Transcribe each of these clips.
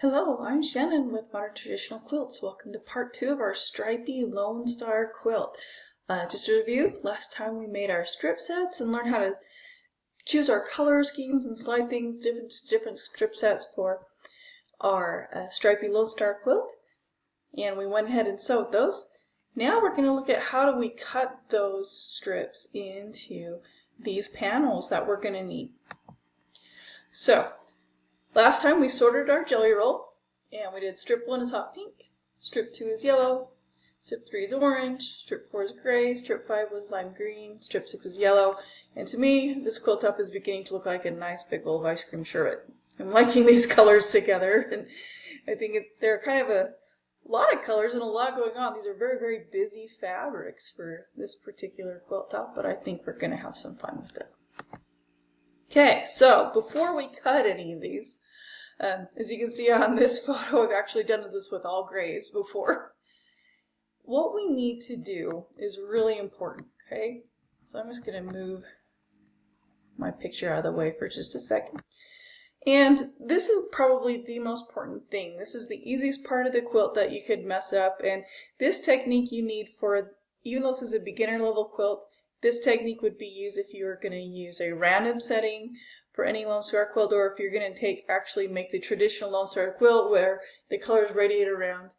Hello, I'm Shannon with Modern Traditional Quilts. Welcome to part 2 of our Stripey Lone Star Quilt. Just a review, last time we made our strip sets and learned how to choose our color schemes and slide things different strip sets for our Stripey Lone Star Quilt. And we went ahead and sewed those. Now we're going to look at how do we cut those strips into these panels that we're going to need. So, last time we sorted our jelly roll, and we did strip 1 is hot pink, strip 2 is yellow, strip 3 is orange, strip 4 is gray, strip 5 was lime green, strip 6 is yellow, and to me, this quilt top is beginning to look like a nice big bowl of ice cream sherbet. I'm liking these colors together, and I think they're kind of a lot of colors and a lot going on. These are very, very busy fabrics for this particular quilt top, but I think we're going to have some fun with it. Okay, so before we cut any of these, as you can see on this photo, I've actually done this with all grays before. What we need to do is really important, okay? So I'm just going to move my picture out of the way for just a second. And this is probably the most important thing. This is the easiest part of the quilt that you could mess up, and this technique you need for, even though this is a beginner level quilt, this technique would be used if you were going to use a random setting for any Lone Star quilt, or if you're going to actually make the traditional Lone Star quilt where the colors radiate around.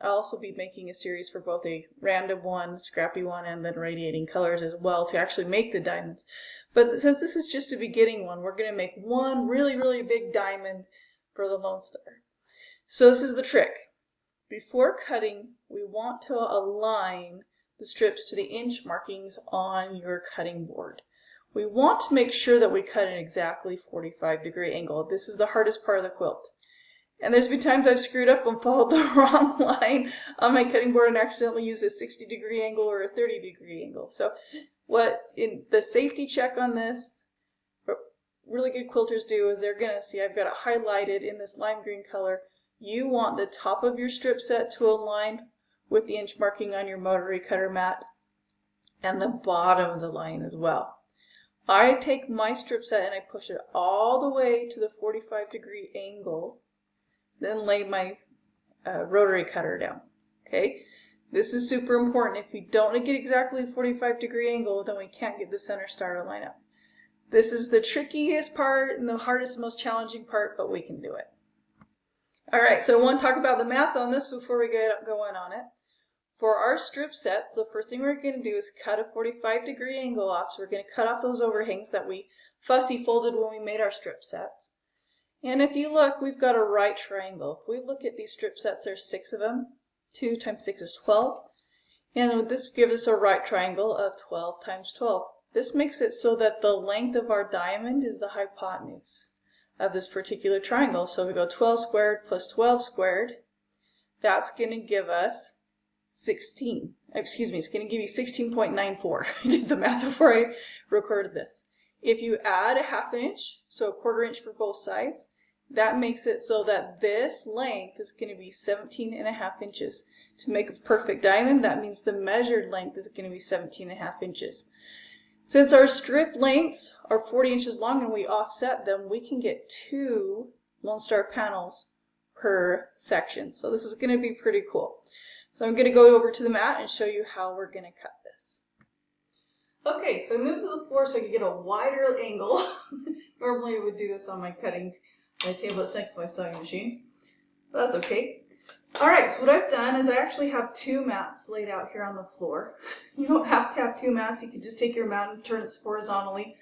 I'll also be making a series for both a random one, scrappy one, and then radiating colors as well to actually make the diamonds. But since this is just a beginning one, we're going to make one really, really big diamond for the Lone Star. So this is the trick. Before cutting, we want to align the strips to the inch markings on your cutting board. We want to make sure that we cut an exactly 45-degree angle. This is the hardest part of the quilt. And there's been times I've screwed up and followed the wrong line on my cutting board and accidentally used a 60-degree angle or a 30-degree angle. So what in the safety check on this, what really good quilters do is they're going to see I've got it highlighted in this lime green color. You want the top of your strip set to align with the inch marking on your Motory cutter mat and the bottom of the line as well. I take my strip set and I push it all the way to the 45-degree angle, then lay my rotary cutter down. Okay, this is super important. If we don't get exactly a 45-degree angle, then we can't get the center star to line up. This is the trickiest part and the hardest, most challenging part, but we can do it. All right, so I want to talk about the math on this before we get going on it. For our strip set, the first thing we're going to do is cut a 45-degree angle off. So we're going to cut off those overhangs that we fussy folded when we made our strip sets. And if you look, we've got a right triangle. If we look at these strip sets, there's 6 of them. 2 times 6 is 12. And this gives us a right triangle of 12 times 12. This makes it so that the length of our diamond is the hypotenuse of this particular triangle. So we go 12 squared plus 12 squared. That's going to give us 16. Excuse me, it's going to give you 16.94. I did the math before I recorded this. If you add a ½ inch, so a 1/4 inch for both sides, that makes it so that this length is going to be 17.5 inches. To make a perfect diamond, that means the measured length is going to be 17.5 inches. Since our strip lengths are 40 inches long and we offset them, we can get 2 Lone Star panels per section. So this is going to be pretty cool. So I'm going to go over to the mat and show you how we're going to cut this. Okay, so I moved to the floor so I could get a wider angle. Normally I would do this on my table that's next to my sewing machine, but that's okay. Alright, so what I've done is I actually have 2 mats laid out here on the floor. You don't have to have 2 mats, you can just take your mat and turn it horizontally.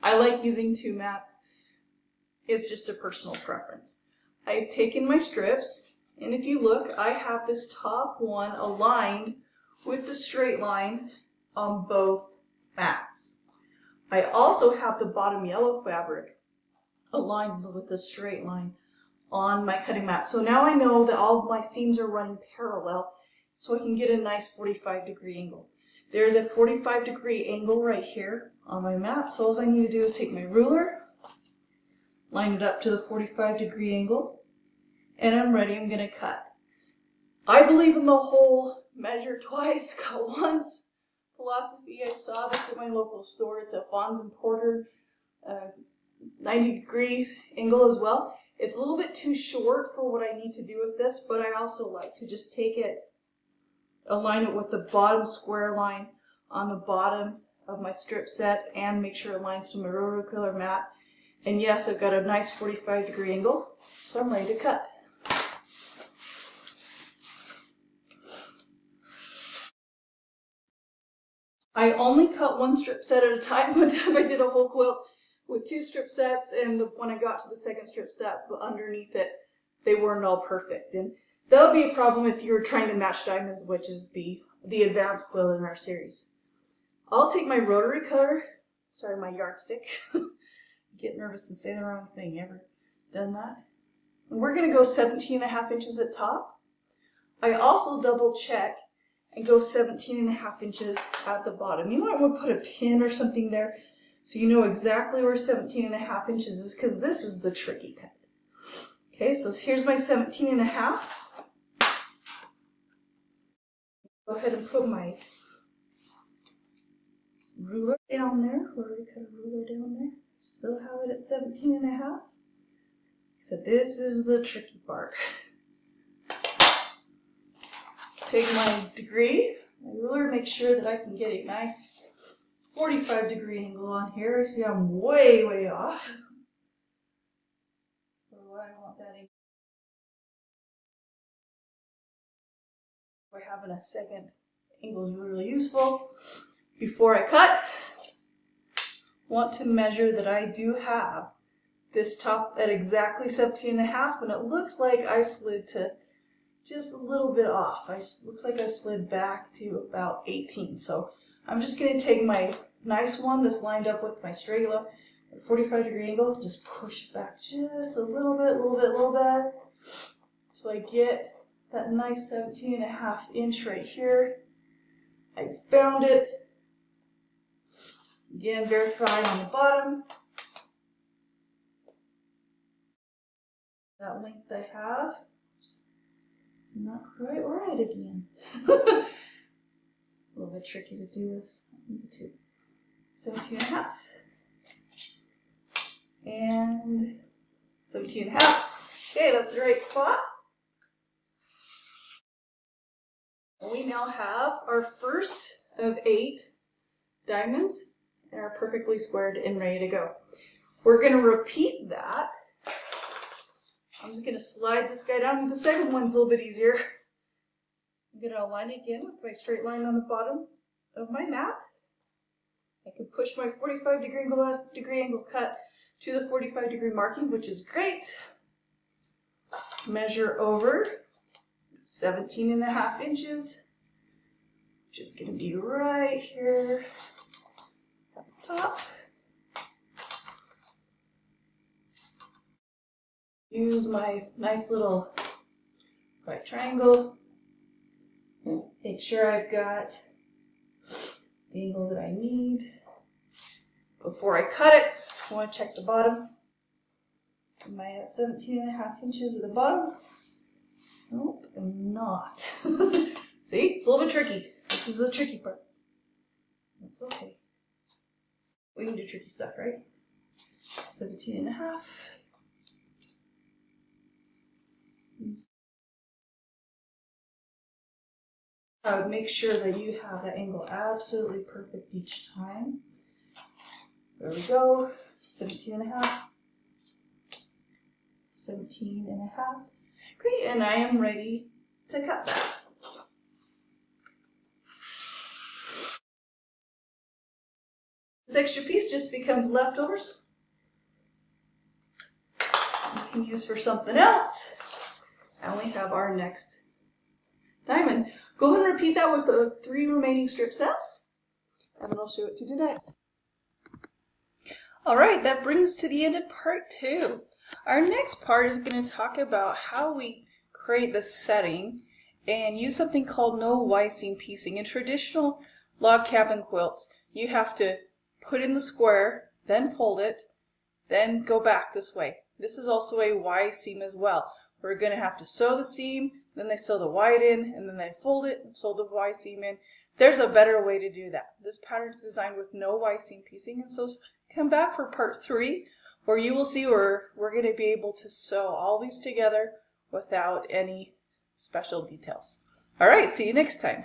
I like using 2 mats. It's just a personal preference. I've taken my strips, and if you look, I have this top one aligned with the straight line on both mats. I also have the bottom yellow fabric aligned with the straight line on my cutting mat. So now I know that all of my seams are running parallel, so I can get a nice 45-degree angle. There's a 45-degree angle right here on my mat, so all I need to do is take my ruler, line it up to the 45-degree angle, and I'm ready. I'm going to cut. I believe in the whole measure twice, cut once philosophy. I saw this at my local store. It's a Fons and Porter 90-degree angle as well. It's a little bit too short for what I need to do with this, but I also like to just take it, align it with the bottom square line on the bottom of my strip set and make sure it aligns to my rotary color mat. And yes, I've got a nice 45-degree angle, so I'm ready to cut. I only cut one strip set at a time. One time I did a whole quilt with 2 strip sets, and when I got to the second strip set underneath it, they weren't all perfect. And that'll be a problem if you're trying to match diamonds, which is the advanced quilt in our series. I'll take my rotary cutter, sorry, my yardstick. Get nervous and say the wrong thing. Ever done that? And we're going to go 17.5 inches at top. I also double check and go 17.5 inches at the bottom. You might want to put a pin or something there so you know exactly where 17.5 inches is, because this is the tricky cut. Okay, so here's my 17.5. Go ahead and put my ruler down there. Rotary cutter ruler down there. Still have it at 17.5. So this is the tricky part. Take my degree, my ruler, make sure that I can get a nice 45-degree angle on here. See, I'm way, way off. So I want that angle. By having a second angle is really useful. Before I cut, want to measure that I do have this top at exactly 17.5, and it looks like I slid to just a little bit off. Looks like I slid back to about 18. So I'm just going to take my nice one that's lined up with my straight 45-degree angle, just push it back just a little bit, so I get that nice 17.5 inch right here. I found it. Again, verify on the bottom. That length I have. Not quite right again. A little bit tricky to do this. 17.5. And 17.5. Okay, that's the right spot. And we now have our first of 8 diamonds and are perfectly squared and ready to go. We're going to repeat that. I'm just going to slide this guy down. The second one's a little bit easier. I'm going to align it again with my straight line on the bottom of my mat. I can push my 45-degree angle cut to the 45-degree marking, which is great. Measure over 17.5 inches, which is going to be right here at the top. Use my nice little right triangle. Make sure I've got the angle that I need. Before I cut it, I want to check the bottom. Am I at 17.5 inches at the bottom? Nope, I'm not. See, it's a little bit tricky. This is the tricky part. That's okay. We can do tricky stuff, right? 17.5. I would make sure that you have that angle absolutely perfect each time. There we go. 17.5. 17.5. Great, and I am ready to cut that. This extra piece just becomes leftovers. You can use for something else. And we have our next diamond. Go ahead and repeat that with the 3 remaining strip sets, and then I'll show it to you next. All right, that brings to the end of part 2. Our next part is going to talk about how we create the setting and use something called no Y-seam piecing. In traditional log cabin quilts, you have to put in the square, then fold it, then go back this way. This is also a Y-seam as well. We're going to have to sew the seam, then they sew the white in, and then they fold it and sew the Y-seam in. There's a better way to do that. This pattern is designed with no Y-seam piecing, and so come back for part 3 where you will see where we're going to be able to sew all these together without any special details. All right, see you next time.